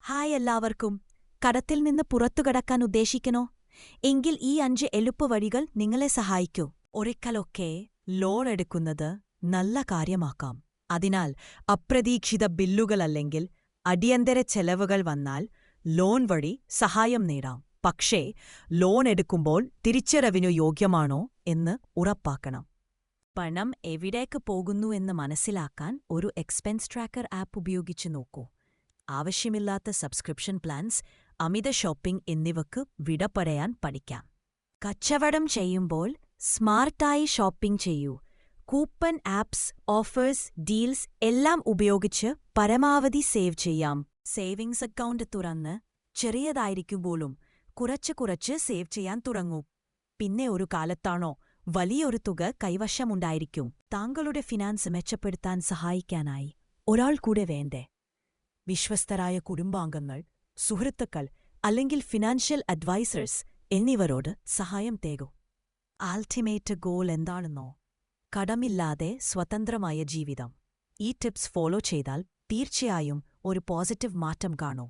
Hi എല്ലാവർക്കും. കടത്തിൽ നിന്ന് പുറത്തുകടക്കാൻ ഉദ്ദേശിക്കണോ? എങ്കിൽ ഈ 5 എളുപ്പവഴികൾ നിങ്ങളെ സഹായിക്കൂ. ഒരിക്കലൊക്കെ ലോൺ എടുക്കുന്നത് നല്ല കാര്യമാക്കാം. അതിനാൽ അപ്രതീക്ഷിത ബില്ലുകളല്ലെങ്കിൽ അടിയന്തര ചെലവുകൾ വന്നാൽ ലോൺ വഴി സഹായം നേടാം. പക്ഷേ ലോൺ എടുക്കുമ്പോൾ തിരിച്ചടവിനു യോഗ്യമാണോ എന്ന് ഉറപ്പാക്കണം. പണം എവിടേക്ക് പോകുന്നു എന്ന് മനസ്സിലാക്കാൻ ഒരു എക്സ്പെൻസ് ട്രാക്കർ ആപ്പ് ഉപയോഗിച്ച് നോക്കൂ. ആവശ്യമില്ലാത്ത സബ്സ്ക്രിപ്ഷൻ പ്ലാൻസ്, അമിത ഷോപ്പിംഗ് എന്നിവയ്ക്ക് വിട പറയാൻ പഠിക്കാം. കച്ചവടം ചെയ്യുമ്പോൾ സ്മാർട്ടായി ഷോപ്പിംഗ് ചെയ്യൂ. കൂപ്പൺ, ആപ്സ്, ഓഫേഴ്സ്, ഡീൽസ് എല്ലാം ഉപയോഗിച്ച് പരമാവധി സേവ് ചെയ്യാം. സേവിങ്സ് അക്കൗണ്ട് തുറന്ന് ചെറിയതായിരിക്കുമ്പോഴും കുറച്ച് സേവ് ചെയ്യാൻ തുടങ്ങൂ. പിന്നെ ഒരു കാലത്താണോ വലിയൊരു തുക കൈവശമുണ്ടായിരിക്കും. താങ്കളുടെ ഫിനാൻസ് മെച്ചപ്പെടുത്താൻ സഹായിക്കാനായി ഒരാൾ കൂടെ വേണ്ടേ? വിശ്വസ്തരായ കുടുംബാംഗങ്ങൾ, സുഹൃത്തുക്കൾ അല്ലെങ്കിൽ ഫിനാൻഷ്യൽ അഡ്വൈസേഴ്സ് എന്നിവരോട് സഹായം തേകൂ. അൾട്ടിമേറ്റ് ഗോൾ എന്താണെന്നോ? കടമില്ലാതെ സ്വതന്ത്രമായ ജീവിതം. ഈ ടിപ്സ് ഫോളോ ചെയ്താൽ തീർച്ചയായും ഒരു പോസിറ്റീവ് മാറ്റം കാണൂ.